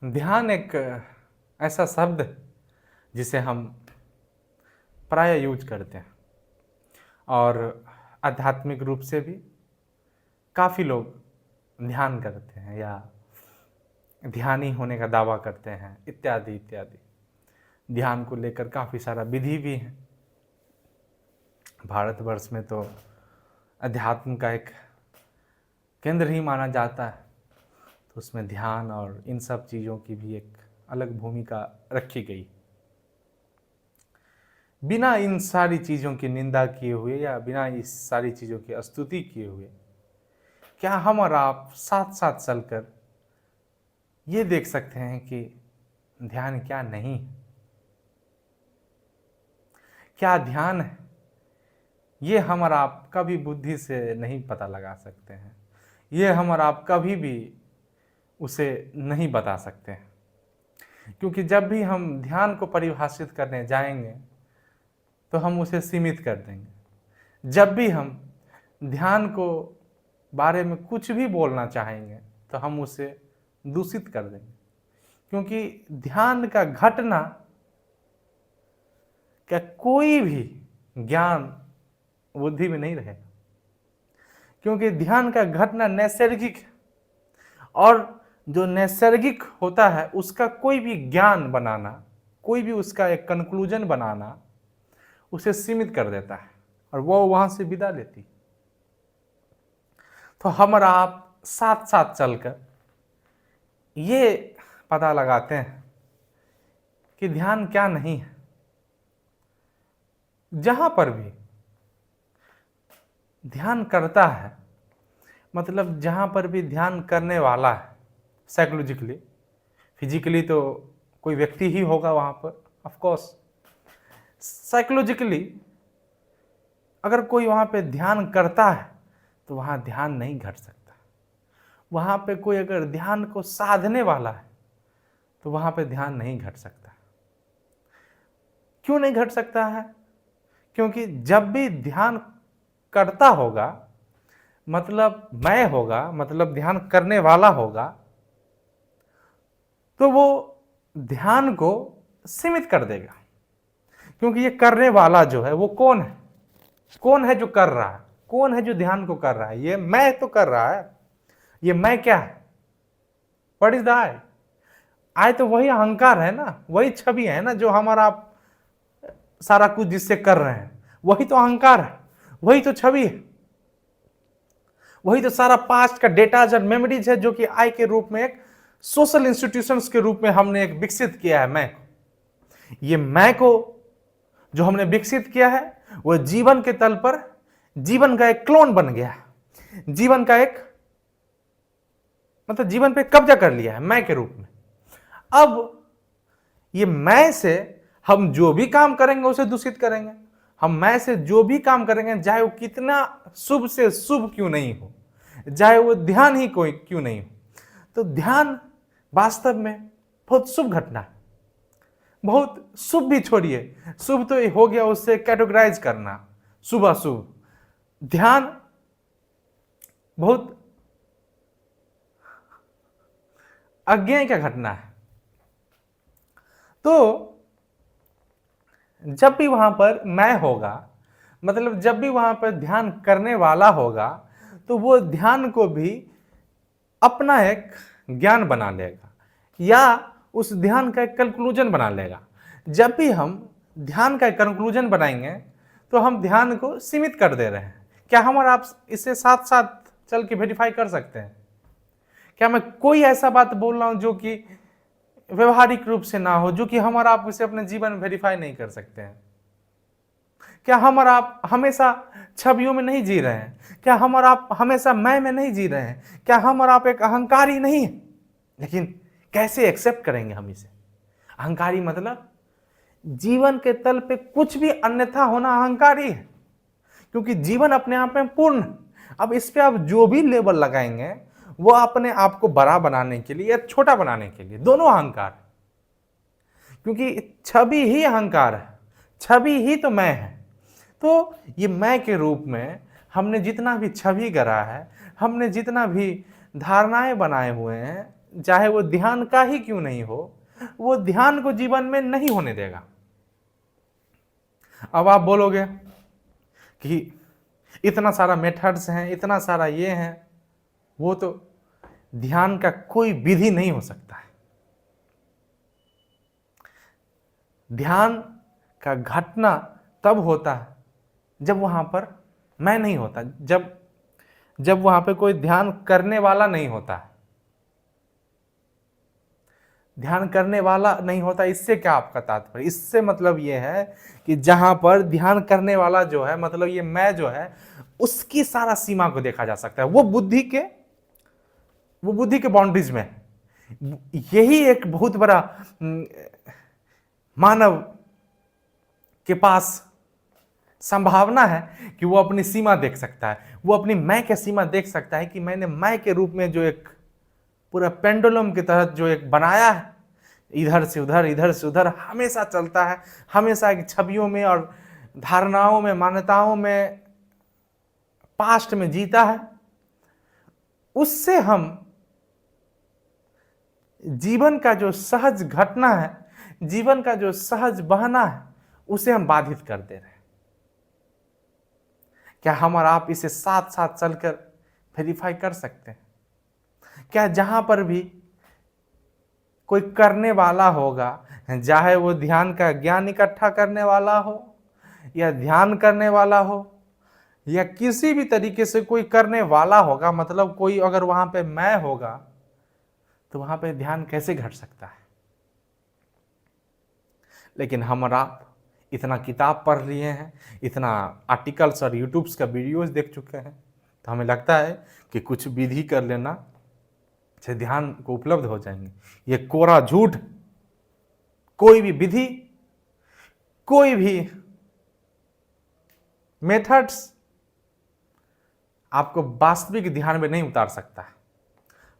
ध्यान एक ऐसा शब्द है जिसे हम प्राय यूज करते हैं और आध्यात्मिक रूप से भी काफ़ी लोग ध्यान करते हैं या ध्यानी होने का दावा करते हैं इत्यादि इत्यादि। ध्यान को लेकर काफ़ी सारा विधि भी है। भारतवर्ष में तो अध्यात्म का एक केंद्र ही माना जाता है, तो उसमें ध्यान और इन सब चीज़ों की भी एक अलग भूमिका रखी गई। बिना इन सारी चीज़ों की निंदा किए हुए या बिना इस सारी चीज़ों की स्तुति किए हुए क्या हम और आप साथ साथ चलकर ये देख सकते हैं कि ध्यान क्या नहीं है, क्या ध्यान है, ये हम और आप कभी बुद्धि से नहीं पता लगा सकते हैं। ये हम और आप कभी भी उसे नहीं बता सकते हैं, क्योंकि जब भी हम ध्यान को परिभाषित करने जाएंगे तो हम उसे सीमित कर देंगे। जब भी हम ध्यान को बारे में कुछ भी बोलना चाहेंगे तो हम उसे दूषित कर देंगे, क्योंकि ध्यान का घटना क्या कोई भी ज्ञान बुद्धि में नहीं रहेगा, क्योंकि ध्यान का घटना नैसर्गिक है और जो नैसर्गिक होता है उसका कोई भी ज्ञान बनाना, कोई भी उसका एक कंक्लूजन बनाना उसे सीमित कर देता है और वो वहां से विदा लेती। तो हम और आप साथ साथ चलकर ये पता लगाते हैं कि ध्यान क्या नहीं है। जहां पर भी ध्यान करता है, मतलब जहां पर भी ध्यान करने वाला है, साइकोलॉजिकली, फिजिकली तो कोई व्यक्ति ही होगा वहां पर, ऑफ कोर्स। साइकोलॉजिकली अगर कोई वहां पे ध्यान करता है तो वहां ध्यान नहीं घट सकता। वहां पे कोई अगर ध्यान को साधने वाला है तो वहां पे ध्यान नहीं घट सकता। क्यों नहीं घट सकता है? क्योंकि जब भी ध्यान करता होगा, मतलब मैं होगा, मतलब ध्यान करने वाला होगा, तो वो ध्यान को सीमित कर देगा। क्योंकि ये करने वाला जो है वो कौन है? कौन है जो कर रहा है? कौन है जो ध्यान को कर रहा है? ये मैं तो कर रहा है। ये मैं क्या है? व्हाट इज द आई? आई तो वही अहंकार है ना, वही छवि है ना जो हमारा आप सारा कुछ जिससे कर रहे हैं, वही तो अहंकार है, वही तो छवि है, वही तो सारा पास्ट का डेटाज और मेमोरीज है जो कि आई के रूप में एक सोशल इंस्टीट्यूशंस के रूप में हमने एक विकसित किया है मैं को। ये मैं को जो हमने विकसित किया है वो जीवन के तल पर जीवन का एक क्लोन बन गया है। जीवन का एक मतलब जीवन पे कब्जा कर लिया है मैं के रूप में। अब ये मैं से हम जो भी काम करेंगे उसे दूषित करेंगे। हम मैं से जो भी काम करेंगे, चाहे वो कितना शुभ से शुभ क्यों नहीं हो, चाहे वो ध्यान ही कोई क्यों नहीं हो, तो ध्यान वास्तव में बहुत शुभ घटना है। बहुत शुभ भी छोड़िए, शुभ तो हो गया उससे कैटेगराइज करना, शुभ अशुभ। ध्यान बहुत अज्ञेय का घटना है। तो जब भी वहां पर मैं होगा, मतलब जब भी वहां पर ध्यान करने वाला होगा, तो वो ध्यान को भी अपना एक ज्ञान बना लेगा या उस ध्यान का एक कंक्लूजन बना लेगा। जब भी हम ध्यान का एक कंक्लूजन बनाएंगे तो हम ध्यान को सीमित कर दे रहे हैं। क्या हम और आप इसे साथ साथ चल के वेरीफाई कर सकते हैं? क्या मैं कोई ऐसा बात बोल रहा हूं जो कि व्यवहारिक रूप से ना हो, जो कि हम और आप इसे अपने जीवन में वेरीफाई नहीं कर सकते हैं? क्या हम और आप हमेशा छवियों में नहीं जी रहे हैं? क्या हम और आप हमेशा मैं में नहीं जी रहे हैं? क्या हम और आप एक अहंकारी नहीं है? लेकिन कैसे एक्सेप्ट करेंगे हम इसे? अहंकारी मतलब जीवन के तल पे कुछ भी अन्यथा होना अहंकारी है, क्योंकि जीवन अपने आप में पूर्ण। अब इस पे आप जो भी लेबल लगाएंगे वो अपने आप को बड़ा बनाने के लिए या छोटा बनाने के लिए, दोनों अहंकार है। क्योंकि छवि ही अहंकार है, छवि ही तो मैं है। तो ये मैं के रूप में हमने जितना भी छवि गढ़ा है, हमने जितना भी धारणाएं बनाए हुए हैं, चाहे वो ध्यान का ही क्यों नहीं हो, वो ध्यान को जीवन में नहीं होने देगा। अब आप बोलोगे कि इतना सारा मेथड्स हैं, इतना सारा ये हैं, वो तो ध्यान का कोई विधि नहीं हो सकता है। ध्यान का घटना तब होता है जब वहां पर मैं नहीं होता, जब वहां पे कोई ध्यान करने वाला नहीं होता है। ध्यान करने वाला नहीं होता, इससे क्या आपका तात्पर्य? इससे मतलब ये है कि जहां पर ध्यान करने वाला जो है, मतलब ये मैं जो है, उसकी सारा सीमा को देखा जा सकता है। वो बुद्धि के बाउंड्रीज में है। यही एक बहुत बड़ा मानव के पास संभावना है कि वो अपनी सीमा देख सकता है, वो अपनी मैं की सीमा देख सकता है कि मैंने मैं के रूप में जो एक पूरा पेंडुलम के तहत जो एक बनाया है, इधर से उधर हमेशा चलता है, हमेशा एक छवियों में और धारणाओं में, मान्यताओं में, पास्ट में जीता है। उससे हम जीवन का जो सहज घटना है, जीवन का जो सहज बहना है, उसे हम बाधित कर दे रहे हैं। क्या हम और आप इसे साथ साथ चलकर वेरीफाई कर सकते हैं? क्या जहां पर भी कोई करने वाला होगा, चाहे वो ध्यान का ज्ञान इकट्ठा करने वाला हो, या ध्यान करने वाला हो, या किसी भी तरीके से कोई करने वाला होगा, मतलब कोई अगर वहां पे मैं होगा, तो वहां पे ध्यान कैसे घट सकता है? लेकिन हम और आप इतना किताब पढ़ लिए हैं, इतना आर्टिकल्स और यूट्यूब्स का वीडियोस देख चुके हैं, तो हमें लगता है कि कुछ विधि कर लेना से ध्यान को उपलब्ध हो जाएंगे। ये कोरा झूठ। कोई भी विधि, कोई भी मेथड्स आपको वास्तविक ध्यान में नहीं उतार सकता है।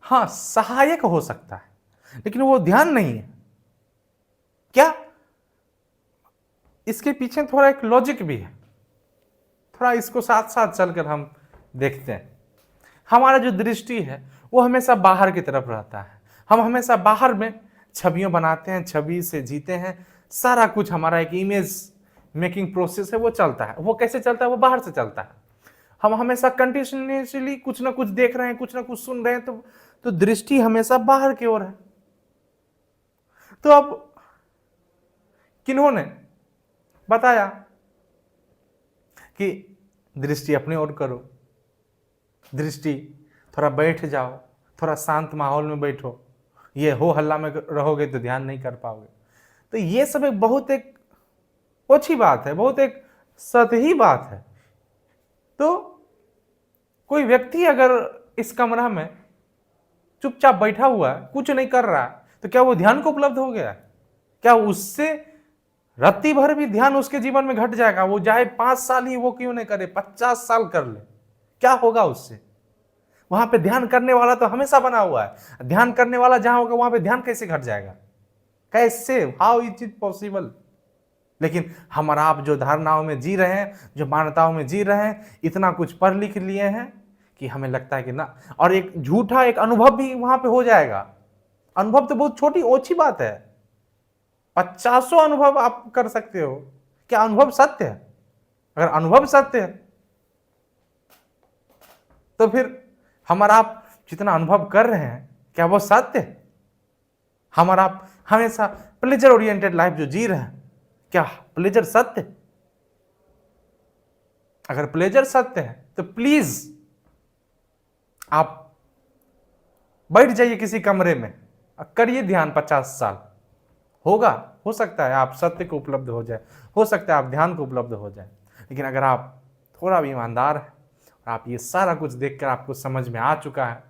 हाँ, सहायक हो सकता है, लेकिन वो ध्यान नहीं है। क्या इसके पीछे थोड़ा एक लॉजिक भी है, थोड़ा इसको साथ साथ चलकर हम देखते हैं। हमारा जो दृष्टि है वो हमेशा बाहर की तरफ रहता है। हम हमेशा बाहर में छवियां बनाते हैं, छवि से जीते हैं। सारा कुछ हमारा एक इमेज मेकिंग प्रोसेस है, वो चलता है। वो कैसे चलता है? वो बाहर से चलता है। हम हमेशा कंटिन्यूसली कुछ ना कुछ देख रहे हैं, कुछ ना कुछ सुन रहे हैं, तो दृष्टि हमेशा बाहर की ओर है। तो अब किन्होंने बताया कि दृष्टि अपनी ओर करो, दृष्टि थोड़ा बैठ जाओ, थोड़ा शांत माहौल में बैठो, ये हो हल्ला में रहोगे तो ध्यान नहीं कर पाओगे। तो ये सब एक बहुत एक ओछी बात है, बहुत एक सतही बात है। तो कोई व्यक्ति अगर इस कमरा में चुपचाप बैठा हुआ है, कुछ नहीं कर रहा है, तो क्या वो ध्यान को उपलब्ध हो गया? क्या उससे रत्ती भर भी ध्यान उसके जीवन में घट जाएगा? वो चाहे 5 साल ही वो क्यों नहीं करे, 50 साल कर ले, क्या होगा उससे? वहां पे ध्यान करने वाला तो हमेशा बना हुआ है। ध्यान करने वाला जहां होगा वहां पे ध्यान कैसे घट जाएगा? कैसे? How is it possible? लेकिन हम और आप जो धारणाओं में जी रहे हैं, जो मान्यताओं में जी रहे हैं, इतना कुछ पढ़ लिख लिए हैं कि हमें लगता है कि ना, और एक झूठा एक अनुभव भी वहां पे हो जाएगा। अनुभव तो बहुत छोटी ओछी बात है, 50 अनुभव आप कर सकते हो। क्या अनुभव सत्य है? अगर अनुभव सत्य है तो फिर हम और आप जितना अनुभव कर रहे हैं, क्या वो सत्य है? हम और आप हमेशा प्लेजर ओरिएंटेड लाइफ जो जी रहे हैं, क्या प्लेजर सत्य है? अगर प्लेजर सत्य है तो प्लीज आप बैठ जाइए किसी कमरे में, करिए ध्यान 50 साल। होगा, हो सकता है आप सत्य को उपलब्ध हो जाए, हो सकता है आप ध्यान को उपलब्ध हो जाए। लेकिन अगर आप थोड़ा भी ईमानदार हैं और आप ये सारा कुछ देखकर आपको समझ में आ चुका है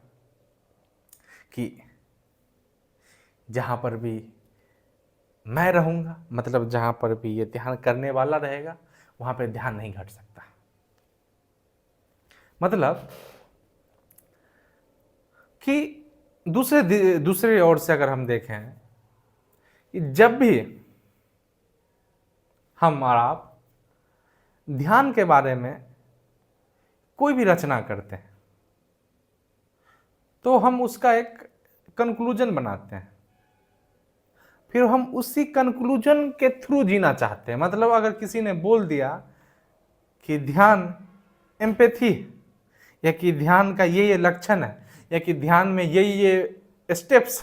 कि जहां पर भी मैं रहूंगा, मतलब जहां पर भी ये ध्यान करने वाला रहेगा, वहां पर ध्यान नहीं घट सकता। मतलब कि दूसरे ओर से अगर हम देखें कि जब भी हम और आप ध्यान के बारे में कोई भी रचना करते हैं, तो हम उसका एक कंक्लूजन बनाते हैं, फिर हम उसी कंक्लूजन के थ्रू जीना चाहते हैं। मतलब अगर किसी ने बोल दिया कि ध्यान एम्पैथी, या कि ध्यान का ये लक्षण है, या कि ध्यान में ये स्टेप्स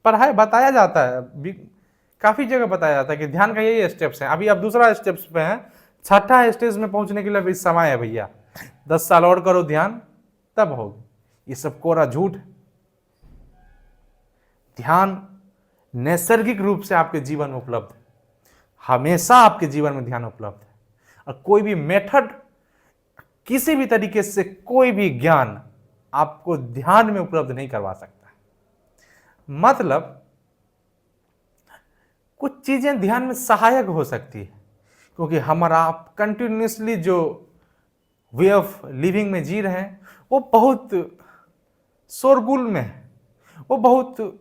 पढ़ाया बताया जाता है, काफी जगह बताया जाता है कि ध्यान का ये स्टेप्स हैं। अभी आप दूसरा स्टेप्स पे हैं, छठा स्टेज में पहुंचने के लिए अभी समय है भैया, 10 साल और करो ध्यान तब होगा। ये सब कोरा झूठ है। ध्यान नैसर्गिक रूप से आपके जीवन में उपलब्ध है, हमेशा आपके जीवन में ध्यान उपलब्ध है। और कोई भी मेथड, किसी भी तरीके से कोई भी ज्ञान आपको ध्यान में उपलब्ध नहीं करवा सकता। मतलब कुछ चीजें ध्यान में सहायक हो सकती है, क्योंकि हमारा आप कंटिन्यूसली जो वे ऑफ लिविंग में जी रहे हैं वो बहुत शोरगुल में है, वो बहुत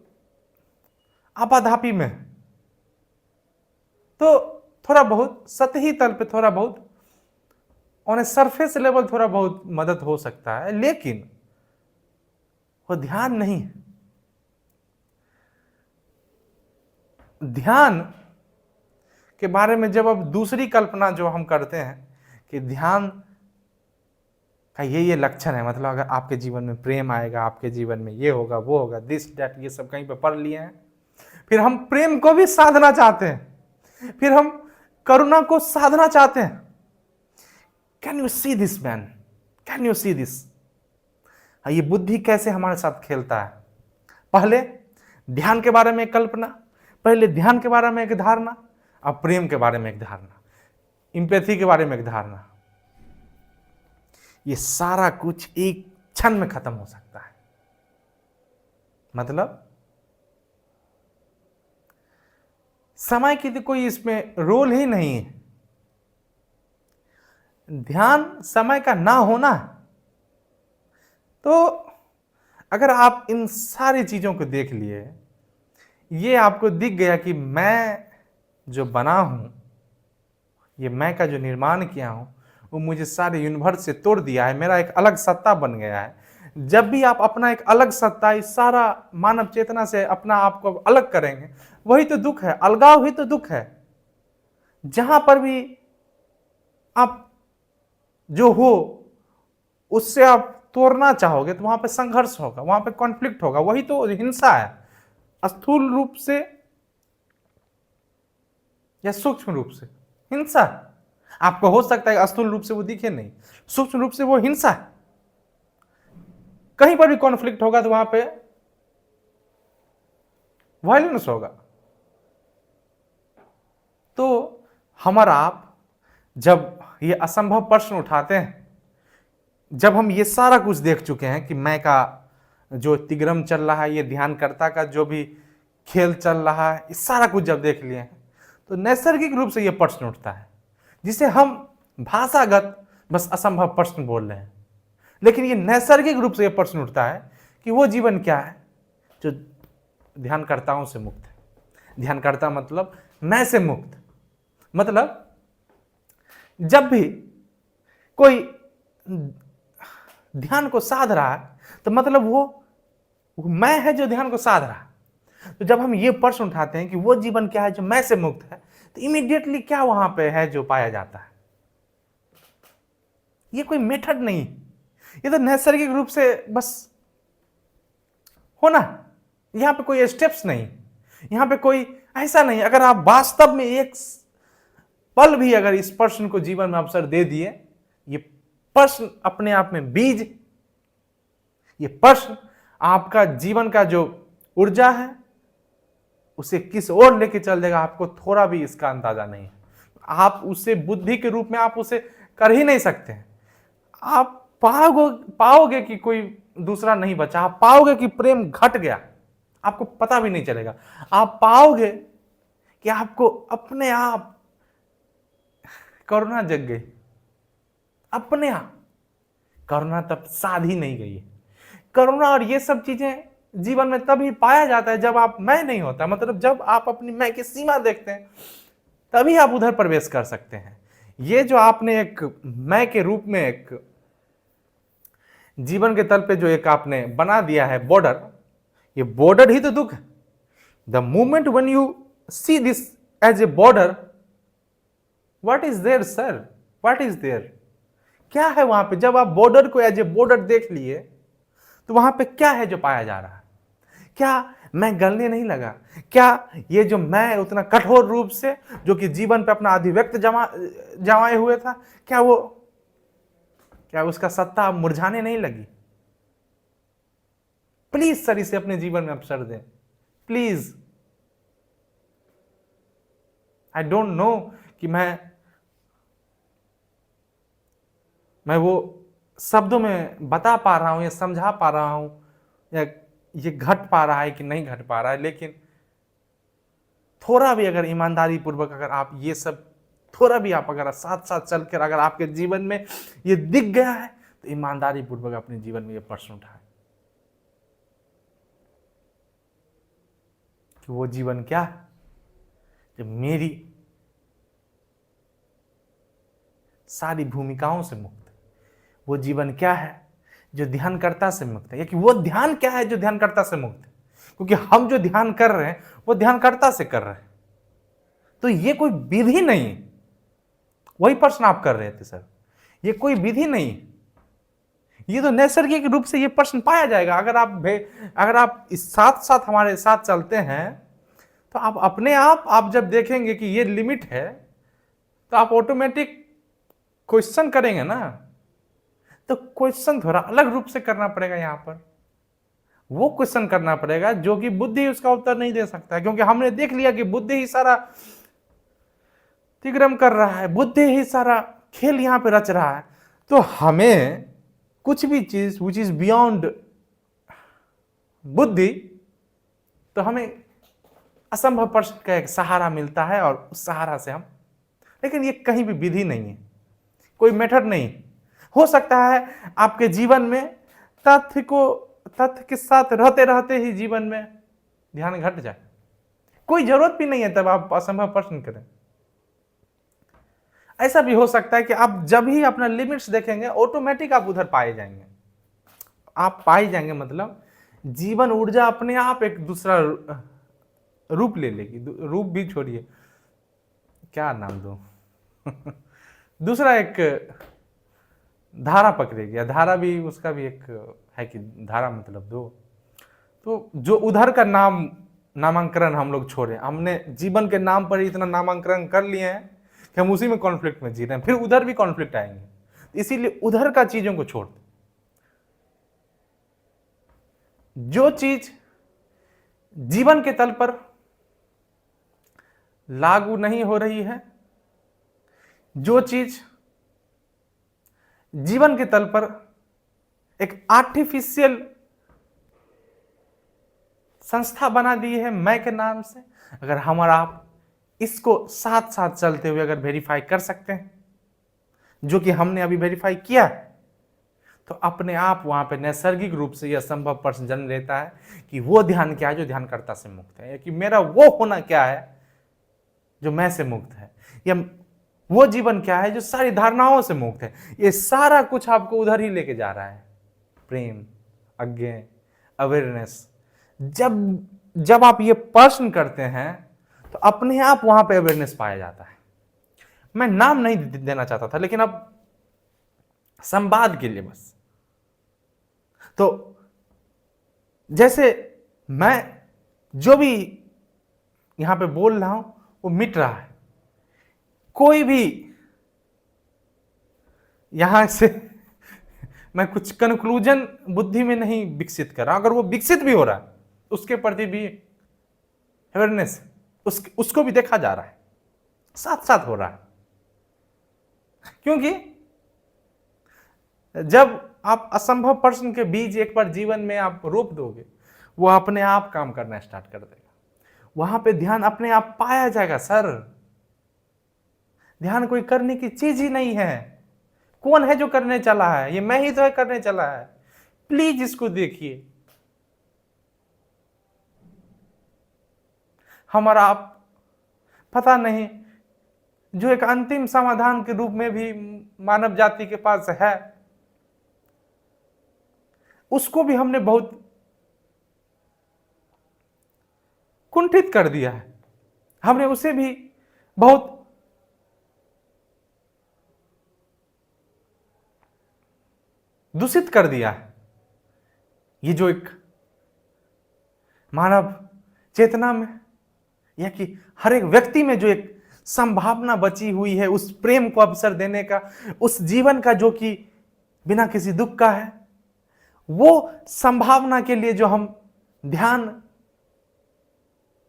आपाधापी में है। तो थोड़ा बहुत सतही तल पे, थोड़ा बहुत ऑन ए सरफेस लेवल थोड़ा बहुत मदद हो सकता है, लेकिन वो ध्यान नहीं है। ध्यान के बारे में जब अब दूसरी कल्पना जो हम करते हैं कि ध्यान का ये लक्षण है, मतलब अगर आपके जीवन में प्रेम आएगा, आपके जीवन में ये होगा, वो होगा, दिस दैट, ये सब कहीं पे पढ़ लिए हैं। फिर हम प्रेम को भी साधना चाहते हैं, फिर हम करुणा को साधना चाहते हैं। Can you see this man, can you see this? ये बुद्धि कैसे हमारे साथ खेलता है। पहले ध्यान के बारे में एक कल्पना, पहले ध्यान के बारे में एक धारणा, अब प्रेम के बारे में एक धारणा, एम्पैथी के बारे में एक धारणा। ये सारा कुछ एक क्षण में खत्म हो सकता है। मतलब समय की तो कोई इसमें रोल ही नहीं है। ध्यान समय का ना होना। तो अगर आप इन सारी चीजों को देख लिए, ये आपको दिख गया कि मैं जो बना हूं, ये मैं का जो निर्माण किया हूं, वो मुझे सारे यूनिवर्स से तोड़ दिया है, मेरा एक अलग सत्ता बन गया है। जब भी आप अपना एक अलग सत्ता, इस सारा मानव चेतना से अपना आप को अलग करेंगे, वही तो दुख है, अलगाव ही तो दुख है। जहां पर भी आप जो हो उससे आप तोड़ना चाहोगे तो वहां पे संघर्ष होगा, वहां पे कॉन्फ्लिक्ट होगा, वही तो हिंसा है। स्थूल रूप से या सूक्ष्म रूप से हिंसा। आपको हो सकता है स्थूल रूप से वो दिखे नहीं, सूक्ष्म रूप से वो हिंसा है। कहीं पर भी कॉन्फ्लिक्ट होगा तो वहां पे वायलेंस होगा। तो हमारा आप जब ये असंभव प्रश्न उठाते हैं, जब हम ये सारा कुछ देख चुके हैं कि मैं का जो तिग्रम चल रहा है, ये ध्यानकर्ता का जो भी खेल चल रहा है, इस सारा कुछ जब देख लिए हैं, तो नैसर्गिक रूप से ये प्रश्न उठता है, जिसे हम भाषागत बस असंभव प्रश्न बोल रहे हैं। लेकिन ये नैसर्गिक रूप से ये प्रश्न उठता है कि वो जीवन क्या है जो ध्यानकर्ताओं से मुक्त है। ध्यानकर्ता मतलब मैं से मुक्त। मतलब जब भी कोई ध्यान को साध रहा है तो मतलब वो मैं है जो ध्यान को साध रहा है। तो जब हम ये प्रश्न उठाते हैं कि वो जीवन क्या है जो मैं से मुक्त है, तो इमीडिएटली क्या वहां पे है जो पाया जाता है? ये कोई मेथड नहीं, ये तो नैसर्गिक रूप से बस होना। यहां पे कोई स्टेप्स नहीं, यहां पे कोई ऐसा नहीं। अगर आप वास्तव में एक पल भी अगर इस प्रश्न को जीवन में अवसर दे दिए, ये प्रश्न अपने आप में बीज, ये प्रश्न आपका जीवन का जो ऊर्जा है उसे किस ओर लेके चल देगा, आपको थोड़ा भी इसका अंदाजा नहीं है। आप उसे बुद्धि के रूप में आप उसे कर ही नहीं सकते हैं। आप पाओगे कि कोई दूसरा नहीं बचा, आप पाओगे कि प्रेम घट गया, आपको पता भी नहीं चलेगा। आप पाओगे कि आपको अपने आप करुणा जग गई, अपने आप। करुणा तब साध ही नहीं गई है। करुणा और ये सब चीजें जीवन में तभी पाया जाता है जब आप मैं नहीं होता, मतलब जब आप अपनी मैं की सीमा देखते हैं, तभी आप उधर प्रवेश कर सकते हैं। ये जो आपने एक मैं के रूप में एक जीवन के तल पे जो एक आपने बना दिया है बॉर्डर, ये बॉर्डर ही तो दुख है। The moment when you see this as a border, what is there sir, what is there, क्या है वहां पे? जब आप बॉर्डर को एज ए बॉर्डर देख लिए तो वहां पे क्या है जो पाया जा रहा है? क्या मैं गलने नहीं लगा? क्या ये जो मैं उतना कठोर रूप से जो कि जीवन पे अपना अधिव्यक्त जमाए हुए था, क्या उसका सत्ता अब मुरझाने नहीं लगी? प्लीज सर इसे अपने जीवन में अवसर दें, प्लीज। आई डोंट नो कि मैं वो शब्दों में बता पा रहा हूं या समझा पा रहा हूं या ये घट पा रहा है कि नहीं घट पा रहा है, लेकिन थोड़ा भी अगर ईमानदारी पूर्वक अगर आप ये सब थोड़ा भी आप अगर साथ साथ चलकर अगर आपके जीवन में ये दिख गया है तो ईमानदारी पूर्वक अपने जीवन में ये प्रश्न उठाए कि वो जीवन क्या है जो मेरी सारी भूमिकाओं से मुक्त है? वो जीवन क्या है जो ध्यानकर्ता से मुक्त है? या कि वो ध्यान क्या है जो ध्यानकर्ता से मुक्त है? क्योंकि हम जो ध्यान कर रहे हैं वो ध्यानकर्ता से कर रहे हैं, तो ये कोई विधि नहीं। वही प्रश्न आप कर रहे थे सर, ये कोई विधि नहीं, ये तो नैसर्गिक रूप से ये प्रश्न पाया जाएगा। अगर आप इस साथ साथ हमारे साथ चलते हैं तो आप अपने आप जब देखेंगे कि ये लिमिट है तो आप ऑटोमेटिक क्वेश्चन करेंगे ना। तो क्वेश्चन थोड़ा अलग रूप से करना पड़ेगा। यहां पर वो क्वेश्चन करना पड़ेगा जो कि बुद्धि उसका उत्तर नहीं दे सकता, क्योंकि हमने देख लिया कि बुद्धि ही सारा तिग्रम कर रहा है, बुद्धि ही सारा खेल यहां पे रच रहा है। तो हमें कुछ भी चीज विच इज बियॉन्ड बुद्धि, तो हमें असंभव प्रश्न का एक सहारा मिलता है और उस सहारा से हम, लेकिन ये कहीं भी विधि नहीं है, कोई मेथड नहीं। हो सकता है आपके जीवन में तथ्य के साथ रहते रहते ही जीवन में ध्यान घट जाए, कोई जरूरत भी नहीं है तब आप असंभव प्रश्न करें। ऐसा भी हो सकता है कि आप जब ही अपना लिमिट्स देखेंगे ऑटोमेटिक आप उधर पाए जाएंगे। आप पाए जाएंगे मतलब जीवन ऊर्जा अपने आप एक दूसरा रूप ले लेगी। रूप भी छोड़िए, क्या नाम दो दूसरा एक धारा पकड़ेगी, या धारा भी उसका भी एक है कि धारा मतलब दो। तो जो उधर का नामांकन हम लोग छोड़े, हमने जीवन के नाम पर इतना नामांकन कर लिए हैं कि हम उसी में कॉन्फ्लिक्ट में जी रहे हैं, फिर उधर भी कॉन्फ्लिक्ट आएंगे। इसीलिए उधर का चीजों को छोड़ दे। जो चीज जीवन के तल पर लागू नहीं हो रही है, जो चीज जीवन के तल पर एक आर्टिफिशियल संस्था बना दी है मैं के नाम से, अगर हमारा आप इसको साथ साथ चलते हुए अगर वेरीफाई कर सकते हैं, जो कि हमने अभी वेरीफाई किया, तो अपने आप वहां पे नैसर्गिक रूप से यह संभव प्रश्न जन्म लेता है कि वो ध्यान क्या है जो ध्यानकर्ता से मुक्त है, या कि मेरा वो होना क्या है जो मैं से मुक्त है, या वो जीवन क्या है जो सारी धारणाओं से मुक्त है। ये सारा कुछ आपको उधर ही लेके जा रहा है, प्रेम, अज्ञे, अवेयरनेस। जब आप ये प्रश्न करते हैं तो अपने आप वहां पे अवेयरनेस पाया जाता है। मैं नाम नहीं देना चाहता था, लेकिन अब संवाद के लिए बस, तो जैसे मैं जो भी यहां पे बोल रहा हूं वो मिट रहा है, कोई भी यहां से मैं कुछ कंक्लूजन बुद्धि में नहीं विकसित कर रहा। अगर वो विकसित भी हो रहा है उसके प्रति भी अवेयरनेस, उसको भी देखा जा रहा है, साथ साथ हो रहा है। क्योंकि जब आप असंभव प्रश्न के बीज एक बार जीवन में आप रोप दोगे, वो अपने आप काम करना स्टार्ट कर देगा। वहां पे ध्यान अपने आप पाया जाएगा। सर, ध्यान कोई करने की चीज ही नहीं है। कौन है जो करने चला है? ये मैं ही तो है करने चला है। प्लीज इसको देखिए। हमारा आप पता नहीं जो एक अंतिम समाधान के रूप में भी मानव जाति के पास है, उसको भी हमने बहुत कुंठित कर दिया है, हमने उसे भी बहुत दूषित कर दिया है। ये जो एक मानव चेतना में या कि हर एक व्यक्ति में जो एक संभावना बची हुई है उस प्रेम को अवसर देने का, उस जीवन का जो कि बिना किसी दुख का है, वो संभावना के लिए जो हम ध्यान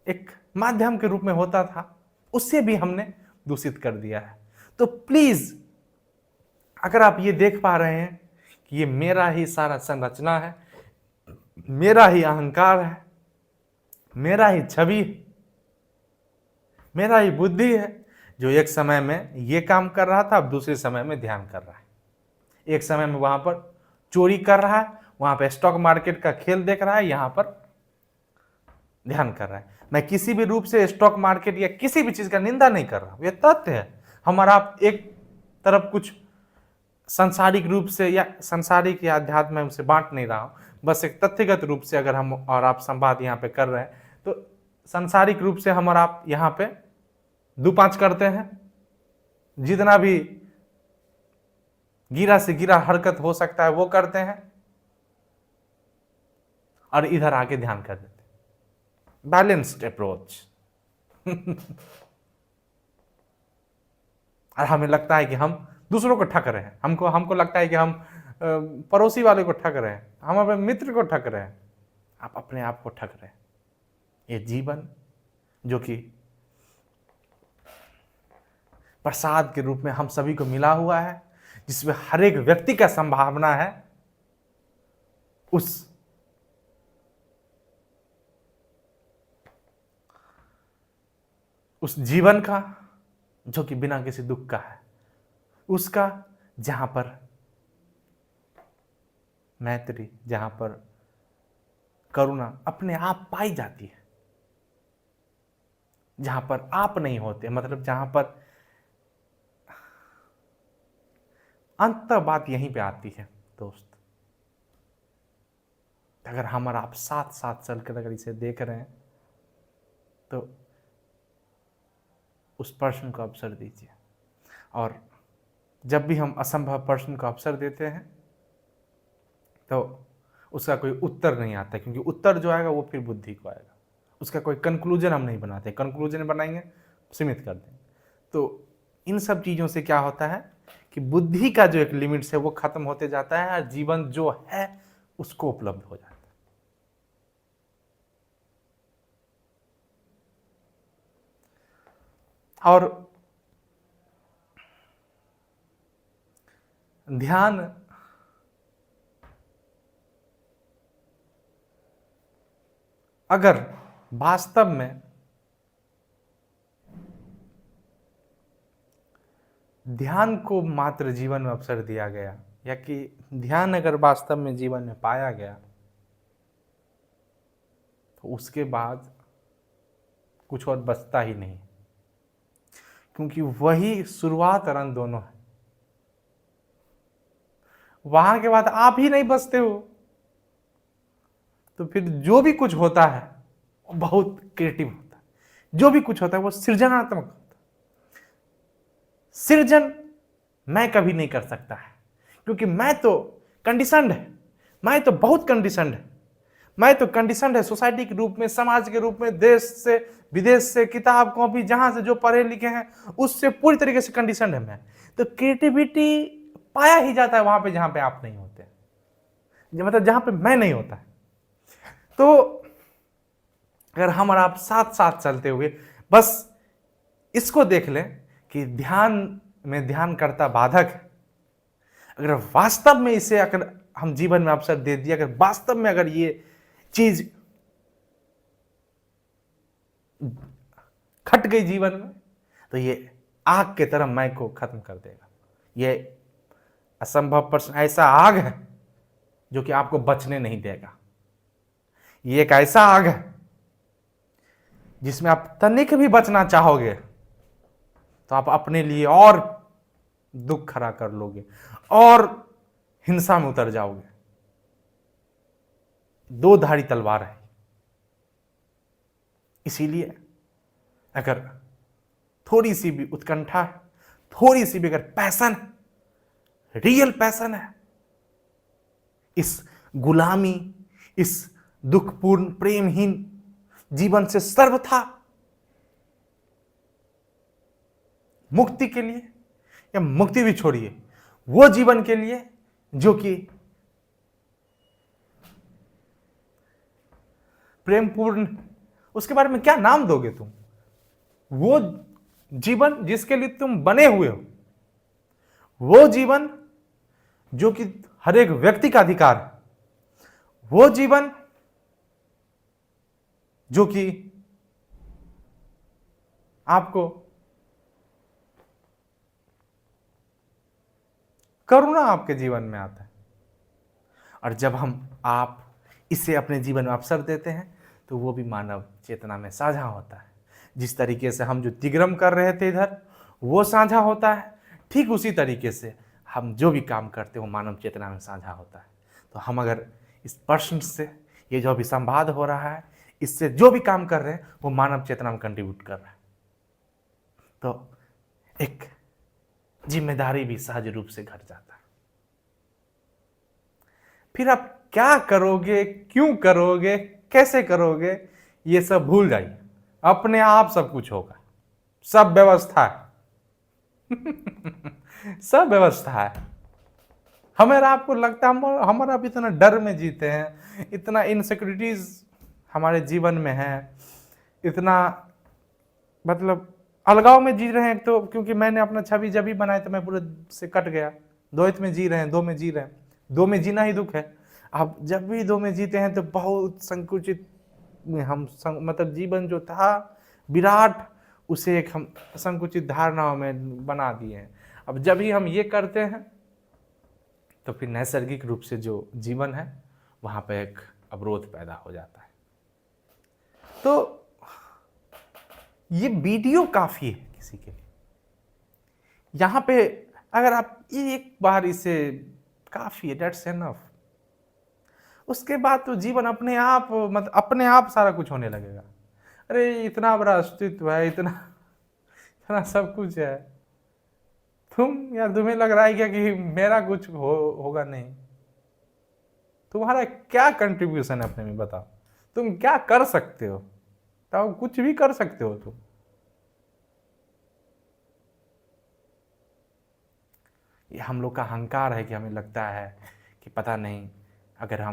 एक माध्यम के रूप में होता था, उससे भी हमने दूषित कर दिया है। तो प्लीज, अगर आप ये देख पा रहे हैं कि ये मेरा ही सारा संरचना है, मेरा ही अहंकार है, मेरा ही छवि, मेरा ही बुद्धि है, जो एक समय में ये काम कर रहा था, अब दूसरे समय में ध्यान कर रहा है। एक समय में वहां पर चोरी कर रहा है, वहां पर स्टॉक मार्केट का खेल देख रहा है, यहां पर ध्यान कर रहा है। मैं किसी भी रूप से स्टॉक मार्केट या किसी भी चीज का निंदा नहीं कर रहा हूं, ये तथ्य है। हमारा आप एक तरफ कुछ सांसारिक रूप से या सांसारिक या अध्यात्म में उसे बांट नहीं रहा हूं, बस एक तथ्यगत रूप से अगर हम और आप संवाद यहाँ पे कर रहे हैं, तो सांसारिक रूप से हम और आप यहाँ पे दो पांच करते हैं, जितना भी गिरा से गिरा हरकत हो सकता है वो करते हैं, और इधर आके ध्यान कर देते हैं। Balanced approach. और हमें लगता है कि हम दूसरों को ठग रहे हैं, हमको लगता है कि हम पड़ोसी वाले को ठग रहे हैं, हम अपने मित्र को ठग रहे हैं। आप अपने आप को ठग रहे हैं। ये जीवन जो कि प्रसाद के रूप में हम सभी को मिला हुआ है, जिसमें हर एक व्यक्ति का संभावना है उस जीवन का जो कि बिना किसी दुख का है, उसका जहां पर मैत्री, जहां पर करुणा अपने आप पाई जाती है, जहां पर आप नहीं होते, मतलब जहां पर अंत बात यहीं पे आती है दोस्त। अगर हम और आप साथ साथ चलकर अगर इसे देख रहे हैं, तो उस प्रश्न को अवसर दीजिए। और जब भी हम असंभव प्रश्न को अवसर देते हैं, तो उसका कोई उत्तर नहीं आता, क्योंकि उत्तर जो आएगा वो फिर बुद्धि को आएगा। उसका कोई कंक्लूजन हम नहीं बनाते, कंक्लूजन बनाएंगे सीमित कर देंगे। तो इन सब चीज़ों से क्या होता है कि बुद्धि का जो एक लिमिट्स है वो खत्म होते जाता है, और जीवन जो है उसको उपलब्ध हो जाता है। और ध्यान अगर वास्तव में ध्यान को मात्र जीवन में अवसर दिया गया, या कि ध्यान अगर वास्तव में जीवन में पाया गया, तो उसके बाद कुछ और बचता ही नहीं, क्योंकि वही शुरुआत और अंत दोनों है। वहां के बाद आप ही नहीं बचते हो, तो फिर जो भी कुछ होता है वो बहुत क्रिएटिव होता है, जो भी कुछ होता है वो सृजनात्मक होता है। सृजन मैं कभी नहीं कर सकता है, क्योंकि मैं तो कंडीशनड है, मैं तो बहुत कंडीशनड है, मैं तो कंडीशनड है सोसाइटी के रूप में, समाज के रूप में, देश से विदेश से, किताब कॉपी जहां से जो पढ़े लिखे हैं उससे पूरी तरीके से कंडीशनड है मैं। तो क्रिएटिविटी पाया ही जाता है वहां पे जहां पे आप नहीं होते, मतलब जहां पे मैं नहीं होता है। तो अगर हम और आप साथ साथ चलते हुए बस इसको देख लें कि ध्यान में ध्यान करता बाधक है, अगर वास्तव में इसे अगर हम जीवन में अवसर दे दिया, अगर वास्तव में अगर ये चीज खट गई जीवन में, तो ये आग के तरह मैं को खत्म कर देगा। ये असंभव प्रश्न ऐसा आग है जो कि आपको बचने नहीं देगा। ये एक ऐसा आग है जिसमें आप तनिक भी बचना चाहोगे तो आप अपने लिए और दुख खड़ा कर लोगे और हिंसा में उतर जाओगे। दो धारी तलवार है, इसीलिए अगर थोड़ी सी भी उत्कंठा है, थोड़ी सी भी अगर पैशन, रियल पैशन है, इस गुलामी, इस दुखपूर्ण प्रेमहीन जीवन से सर्वथा मुक्ति के लिए, या मुक्ति भी छोड़िए, वो जीवन के लिए जो कि प्रेमपूर्ण, उसके बारे में क्या नाम दोगे तुम? वो जीवन जिसके लिए तुम बने हुए हो, वो जीवन जो कि हर एक व्यक्ति का अधिकार है, वो जीवन जो कि आपको करुणा आपके जीवन में आता है। और जब आप इसे अपने जीवन में अवसर देते हैं तो वो भी मानव चेतना में साझा होता है। जिस तरीके से हम जो तिग्रम कर रहे थे इधर, वो साझा होता है, ठीक उसी तरीके से हम जो भी काम करते हैं वो मानव चेतना में साझा होता है। तो हम अगर इस प्रश्न से, ये जो अभी संवाद हो रहा है, इससे जो भी काम कर रहे हैं वो मानव चेतना में कंट्रीब्यूट कर रहा है। तो एक जिम्मेदारी भी सहज रूप से घट जाता है। फिर आप क्या करोगे, क्यों करोगे, कैसे करोगे, ये सब भूल जाइए। अपने आप सब कुछ होगा, सब व्यवस्था है। सब व्यवस्था है। हमारा आपको लगता है हमारा आप इतना डर में जीते हैं, इतना इनसिक्योरिटीज हमारे जीवन में है, इतना मतलब अलगाव में जी रहे हैं। तो क्योंकि मैंने अपना छवि जब भी बनाया तो मैं पूरे से कट गया। द्वैत में जी रहे हैं, दो में जी रहे हैं, दो में जीना ही दुख है। अब जब भी दो में जीते हैं तो बहुत संकुचित में हम मतलब जीवन जो था विराट, उसे एक हम संकुचित धारणाओं में बना दिए हैं। अब जब भी हम ये करते हैं तो फिर नैसर्गिक रूप से जो जीवन है वहाँ पे एक अवरोध पैदा हो जाता है। तो ये वीडियो काफ़ी है किसी के लिए। यहाँ पे अगर आप एक बार इसे, काफ़ी है, डेट्स एनफ। उसके बाद तो जीवन अपने आप, मतलब अपने आप सारा कुछ होने लगेगा। अरे इतना बड़ा अस्तित्व है, इतना इतना सब कुछ है, तुम्हें लग रहा है क्या कि मेरा कुछ होगा नहीं? तुम्हारा क्या कंट्रीब्यूशन है अपने में, बताओ। तुम क्या कर सकते हो? तो कुछ भी कर सकते हो तुम। ये हम लोग का अहंकार है कि हमें लगता है कि पता नहीं, अगर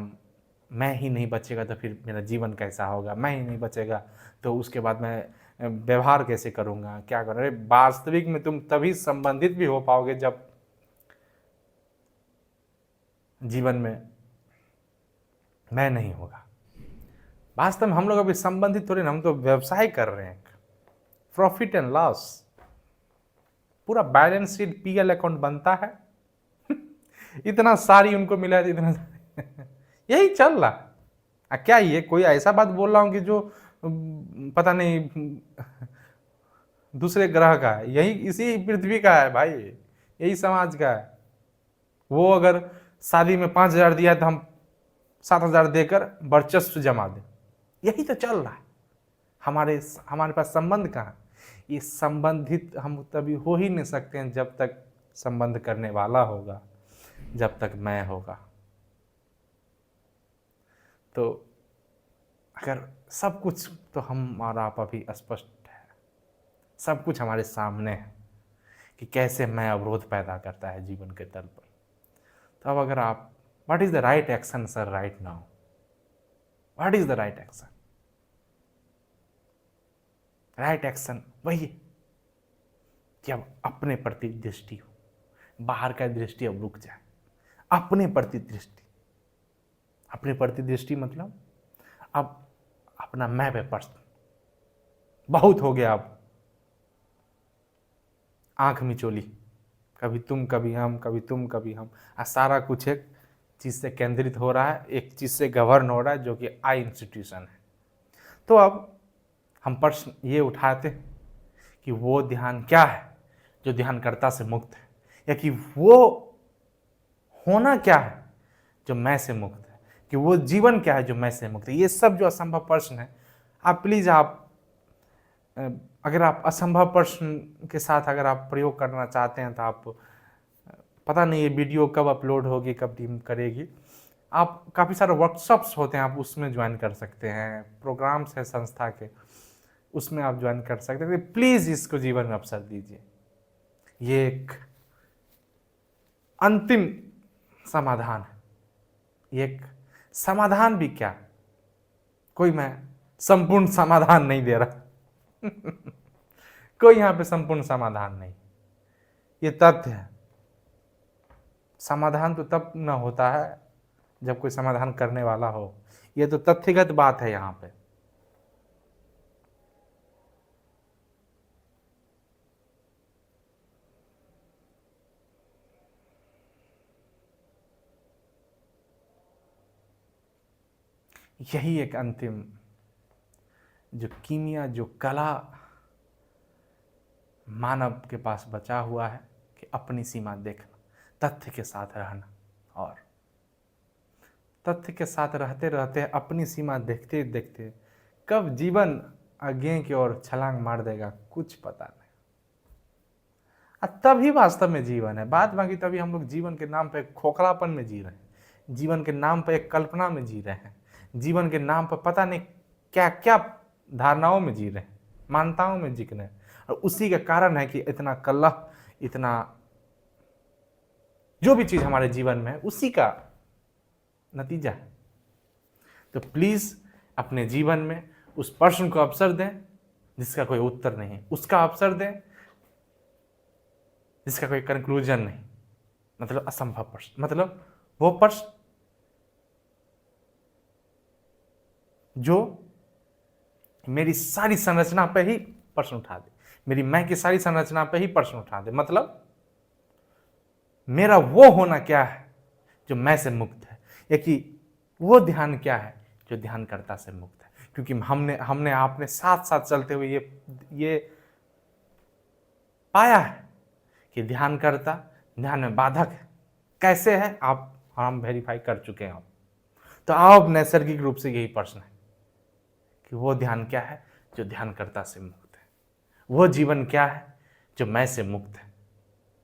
मैं ही नहीं बचेगा तो फिर मेरा जीवन कैसा होगा, मैं ही नहीं बचेगा तो उसके बाद मैं व्यवहार कैसे करूँगा, क्या करूँ। अरे वास्तविक में तुम तभी संबंधित भी हो पाओगे जब जीवन में मैं नहीं होगा। वास्तव में हम लोग अभी संबंधित थोड़े ना, हम तो व्यवसाय कर रहे हैं, प्रॉफिट एंड लॉस। पूरा बैलेंस शीट पीएल अकाउंट बनता है। इतना सारी उनको मिला है, इतना यही चल रहा। क्या ये कोई ऐसा बात बोल रहा हूं कि जो पता नहीं दूसरे ग्रह का है? यही इसी पृथ्वी का है भाई, यही समाज का है। वो अगर शादी में 5,000 दिया तो हम 7,000 देकर वर्चस्व जमा दें। यही तो चल रहा है। हमारे पास संबंध कहाँ? ये संबंधित हम तभी हो ही नहीं सकते हैं जब तक संबंध करने वाला होगा, जब तक मैं होगा। तो अगर सब कुछ तो हमारा आप अभी स्पष्ट है, सब कुछ हमारे सामने है कि कैसे मैं अवरोध पैदा करता है जीवन के तल पर। तो अब अगर आप, what is the right action sir right now? What is the right action? Right action वही है कि अब अपने प्रति दृष्टि हो, बाहर का दृष्टि अब रुक जाए, अपने प्रति दृष्टि। अपने प्रति दृष्टि मतलब अब अपना मैं पे प्रश्न बहुत हो गया। अब आंख मिचोली, कभी तुम कभी हम, कभी तुम कभी हम, सारा कुछ एक चीज़ से केंद्रित हो रहा है, एक चीज़ से गवर्न हो रहा है जो कि आई इंस्टीट्यूशन है। तो अब हम प्रश्न ये उठाते हैं कि वो ध्यान क्या है जो ध्यानकर्ता से मुक्त है, या कि वो होना क्या है जो मैं से मुक्त है, कि वो जीवन क्या है जो मैं से मुक्त है। ये सब जो असंभव प्रश्न है, आप प्लीज़ आप अगर आप असंभव प्रश्न के साथ अगर आप प्रयोग करना चाहते हैं तो आप, पता नहीं ये वीडियो कब अपलोड होगी, कब टीम करेगी, आप काफ़ी सारे वर्कशॉप्स होते हैं, आप उसमें ज्वाइन कर सकते हैं, प्रोग्राम्स है संस्था के, उसमें आप ज्वाइन कर सकते हैं। प्लीज़ इसको जीवन में अवसर दीजिए। ये एक अंतिम समाधान है, ये एक समाधान भी क्या, कोई मैं संपूर्ण समाधान नहीं दे रहा कोई यहाँ पे संपूर्ण समाधान नहीं, ये तथ्य है। समाधान तो तब न होता है जब कोई समाधान करने वाला हो, ये तो तथ्यगत बात है यहाँ पे। यही एक अंतिम जो कीमिया, जो कला मानव के पास बचा हुआ है कि अपनी सीमा देखना, तथ्य के साथ रहना, और तथ्य के साथ रहते रहते अपनी सीमा देखते देखते कब जीवन आगे की ओर छलांग मार देगा कुछ पता नहीं। तभी वास्तव में जीवन है। बात बाकी तभी हम लोग जीवन के नाम पे खोखलापन में जी रहे हैं, जीवन के नाम पे एक कल्पना में जी रहे हैं, जीवन के नाम पर पता नहीं क्या क्या धारणाओं में जी रहे हैं, मान्यताओं में जी रहे हैं, और उसी का कारण है कि इतना कलह, इतना जो भी चीज हमारे जीवन में है उसी का नतीजा है। तो प्लीज अपने जीवन में उस प्रश्न को अवसर दें जिसका कोई उत्तर नहीं, उसका अवसर दें जिसका कोई कंक्लूजन नहीं, मतलब असंभव प्रश्न, मतलब वो प्रश्न जो मेरी सारी संरचना पे ही प्रश्न उठा दे, मेरी मैं की सारी संरचना पे ही प्रश्न उठा दे, मतलब मेरा वो होना क्या है जो मैं से मुक्त है, या कि वो ध्यान क्या है जो ध्यानकर्ता से मुक्त है। क्योंकि हमने आपने साथ साथ चलते हुए ये पाया है कि ध्यानकर्ता ध्यान में बाधक है। कैसे है आप, हम वेरीफाई कर चुके हैं। तो अब नैसर्गिक रूप से यही प्रश्न है कि वो ध्यान क्या है जो ध्यानकर्ता से मुक्त है, वो जीवन क्या है जो मैं से मुक्त है।